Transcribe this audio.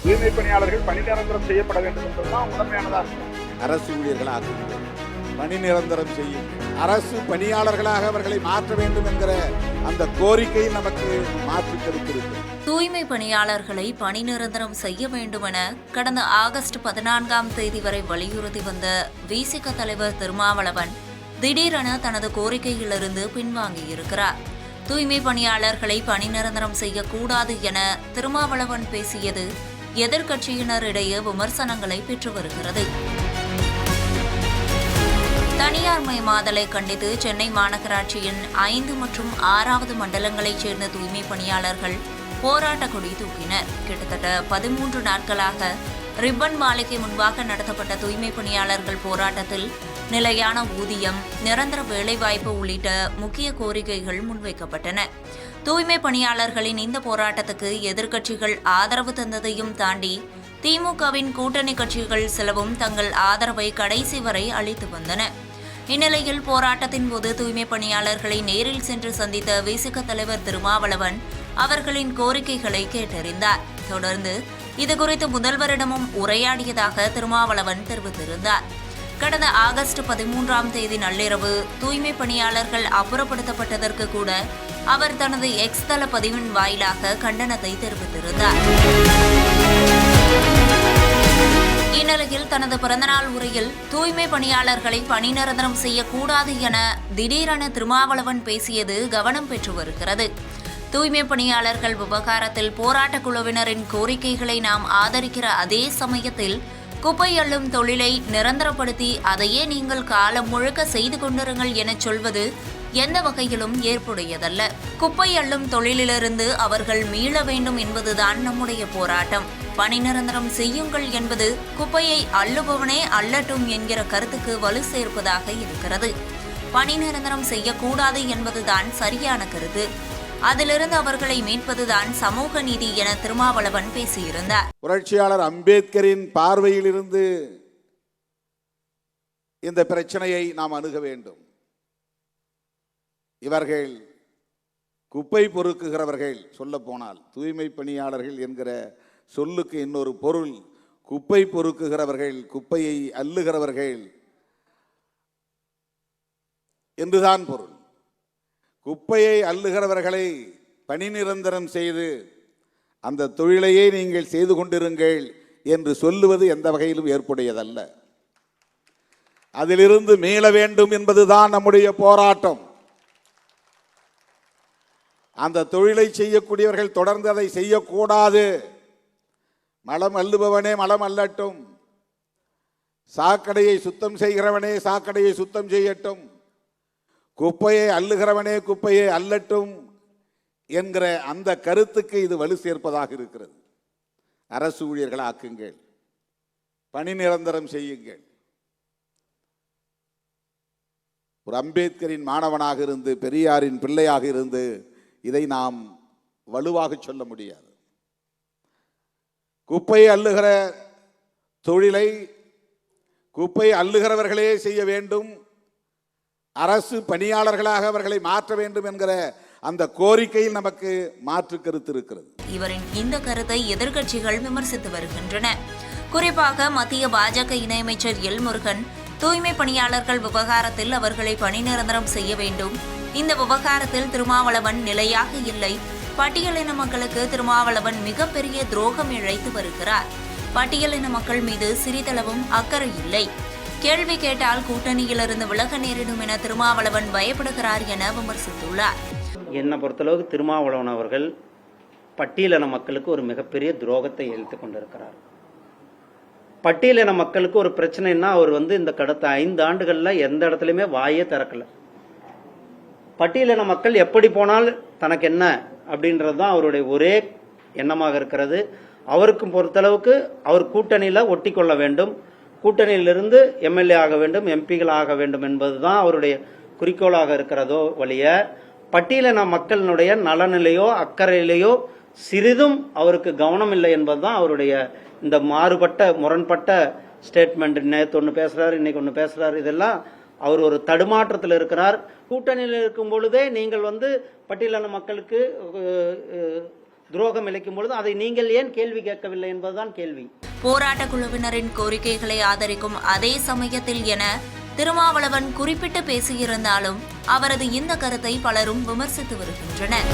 தூய்மை பணியாளர்கள் பணி நிரந்தரம் செய்யப்பட வேண்டும் என்பதுதான் முதன்மையானதாக இருக்கும். அரசு ஊழியர்களாக பணி நிரந்தரம் செய்யும் அரசு பணியாளர்களாக அவர்களை மாற்ற வேண்டும் என்கிற அந்த கோரிக்கையில் நமக்கு மாற்று கருத்து இருக்கு. தூய்மை பணியாளர்களை பணி நிரந்தரம் செய்ய வேண்டும் என கடந்த ஆகஸ்ட் 14ஆம் தேதி வரை வலியுறுத்தி வந்த விசிக தலைவர் திருமாவளவன் திடீரென தனது கோரிக்கையிலிருந்து பின்வாங்கியிருக்கிறார். தூய்மை பணியாளர்களை பணி நிரந்தரம் செய்யக்கூடாது என திருமாவளவன் பேசியது எதிர்க்கட்சியினரிடையே விமர்சனங்களை பெற்று வருகிறது. தனியார் மயமாதலை கண்டித்து சென்னை மாநகராட்சியின் 5 மற்றும் 6வது மண்டலங்களைச் சேர்ந்த தூய்மை பணியாளர்கள் போராட்ட கொடி தூக்கினர். கிட்டத்தட்ட 13 நாட்களாக ரிப்பன் மாளிகை முன்பாக நடத்தப்பட்ட தூய்மை பணியாளர்கள் போராட்டத்தில் நிலையான ஊதியம், நிரந்தர வேலைவாய்ப்பு உள்ளிட்ட முக்கிய கோரிக்கைகள் முன்வைக்கப்பட்டன. தூய்மை பணியாளர்களின் இந்த போராட்டத்துக்கு எதிர்க்கட்சிகள் ஆதரவு தந்ததையும் தாண்டி திமுகவின் கூட்டணி கட்சிகள் சிலவும் தங்கள் ஆதரவை கடைசி வரை அளித்து வந்தன. இந்நிலையில் போராட்டத்தின் போது தூய்மை பணியாளர்களை நேரில் சென்று சந்தித்த விசிக தலைவர் திருமாவளவன் அவர்களின் கோரிக்கைகளை கேட்டறிந்தார். தொடர்ந்து இதுகுறித்து முதல்வரிடமும் உரையாடியதாக திருமாவளவன் தெரிவித்திருந்தார். கடந்த ஆகஸ்ட் 13ஆம் தேதி நள்ளிரவு தூய்மை பணியாளர்கள் அப்புறப்படுத்தப்பட்டதற்கு கூட அவர் தனது எக்ஸ் தள பதிவின் வாயிலாக கண்டனத்தை தெரிவித்திருந்தார். இந்நிலையில் தனது பிறந்தநாள் உரையில் தூய்மை பணியாளர்களை பணி நிரந்தரம் செய்யக்கூடாது என திடீரென திருமாவளவன் பேசியது கவனம் பெற்று வருகிறது. தூய்மை பணியாளர்கள் விவகாரத்தில் போராட்டக் குழுவினரின் கோரிக்கைகளை நாம் ஆதரிக்கிற அதே சமயத்தில் குப்பை அள்ளும் தொழிலை நிரந்தரப்படுத்தி அதையே நீங்கள் காலம் முழுக்க செய்து கொண்டிருங்கள் என சொல்வது எந்த வகையிலும் ஏற்புடையதல்ல. குப்பை அள்ளும் தொழிலிலிருந்து அவர்கள் மீள வேண்டும் என்பதுதான் நம்முடைய போராட்டம். பணி நிரந்தரம் செய்யுங்கள் என்பது குப்பையை அள்ளுபவனே அள்ளட்டும் என்கிற கருத்துக்கு வலு சேர்ப்பதாக இருக்கிறது. பணி நிரந்தரம் செய்யக்கூடாது என்பதுதான் சரியான கருத்து. அதிலிருந்து அவர்களை மீட்பதுதான் சமூக நீதி என திருமாவளவன் பேசியிருந்தார். புரட்சியாளர் அம்பேத்கரின் பார்வையிலிருந்து இந்த பிரச்சனையை நாம் அணுக வேண்டும். இவர்கள் குப்பை பொறுக்குகிறவர்கள், சொல்ல போனால் தூய்மை பணியாளர்கள் என்கிற சொல்லுக்கு இன்னொரு பொருள் குப்பை பொறுக்குகிறவர்கள், குப்பையை அள்ளுகிறவர்கள் என்றுதான் பொருள். குப்பையை அள்ளுகிறவர்களை பணி நிரந்தரம் செய்து அந்த தொழிலையே நீங்கள் செய்து கொண்டிருங்கள் என்று சொல்லுவது எந்த வகையிலும் ஏற்புடையதல்ல. அதிலிருந்து மீள வேண்டும் என்பதுதான் நம்முடைய போராட்டம். அந்த தொழிலை செய்யக்கூடியவர்கள் தொடர்ந்து அதை செய்யக்கூடாது. மலம் அள்ளுபவனே மலம் அள்ளட்டும், சாக்கடையை சுத்தம் செய்கிறவனே சாக்கடையை சுத்தம் செய்யட்டும், குப்பையை அள்ளுகிறவனே குப்பையை அள்ளட்டும் என்கிற அந்த கருத்துக்கு இது வலு சேர்ப்பதாக இருக்கிறது. அரசு ஊழியர்கள் ஆக்குங்கள், பணி நிரந்தரம் செய்யுங்கள். ஒரு அம்பேத்கரின் மாணவனாக இருந்து, பெரியாரின் பிள்ளையாக இருந்து இதை நாம் வலுவாக சொல்ல முடியாது. குப்பை அள்ளுகிற தொழிலை குப்பை அள்ளுகிறவர்களே செய்ய வேண்டும், அரசு பணியாளர்களாக அவர்களை மாற்ற வேண்டும் என்கிற அந்த கோரிக்கையில் நமக்கு மாற்று கருத்து இருக்கிறது. இவரின் இந்த கருத்தை எதிர்க்கட்சிகள் விமர்சித்து வருகின்றன. குறிப்பாக மத்திய பாஜக இணையமைச்சர் எல் முருகன் தூய்மை பணியாளர்கள் விவகாரத்தில் அவர்களை பணி நிரந்தரம் செய்ய வேண்டும், இந்த விவகாரத்தில் திருமாவளவன் நிலையாக இல்லை, பட்டியலின மக்களுக்கு திருமாவளவன் மிகப்பெரிய துரோகம் இழைத்து வருகிறார், பட்டியலின மக்கள் மீது சிறிதளவும் அக்கறை இல்லை, கேள்வி கேட்டால் கூட்டணியிலிருந்து விலக நேரிடும் என திருமாவளவன் பயப்படுகிறார் என விமர்சித்துள்ளார். என்னை பொறுத்தளவுக்கு திருமாவளவன் அவர்கள் பட்டியலின மக்களுக்கு ஒரு மிகப்பெரிய துரோகத்தை இழைத்துக் கொண்டிருக்கிறார். பட்டியலின மக்களுக்கு ஒரு பிரச்சனைன்னா அவர் இந்த கடந்த 5 ஆண்டுகள்ல எந்த இடத்துலையுமே வாயே திறக்கல. பட்டியலின மக்கள் எப்படி போனால் தனக்கு என்ன அப்படின்றது தான் அவருடைய ஒரே எண்ணமாக இருக்கிறது. அவருக்கும் பொறுத்தளவுக்கு அவர் கூட்டணியில் ஒட்டி கொள்ள வேண்டும், கூட்டணியிலிருந்து எம்எல்ஏ ஆக வேண்டும், எம்பிகள் ஆக வேண்டும் என்பதுதான் அவருடைய குறிக்கோளாக இருக்கிறதோ வழிய பட்டியலின மக்களினுடைய நலனிலையோ அக்கறையிலேயோ சிறிதும் அவருக்கு கவனம் இல்லை என்பதுதான் அவருடைய இந்த மாறுபட்ட முரண்பட்ட ஸ்டேட்மெண்ட். நேற்று ஒன்று பேசுறாரு, இன்னைக்கு ஒன்று பேசுறாரு. இதெல்லாம் அவர் ஒரு தடுமாற்றத்தில் இருக்கிறார். கூட்டணியில் இருக்கும் பொழுதே நீங்கள் பட்டியலின மக்களுக்கு துரோகம் இழைக்கும் பொழுது அதை நீங்கள் ஏன் கேள்வி கேட்கவில்லை என்பதுதான் கேள்வி. போராட்ட குழுவினரின் கோரிக்கைகளை ஆதரிக்கும் அதே சமயத்தில் என திருமாவளவன் குறிப்பிட்டு பேசியிருந்தாலும் அவரது இந்த கருத்தை பலரும் விமர்சித்து வருகின்றனர்.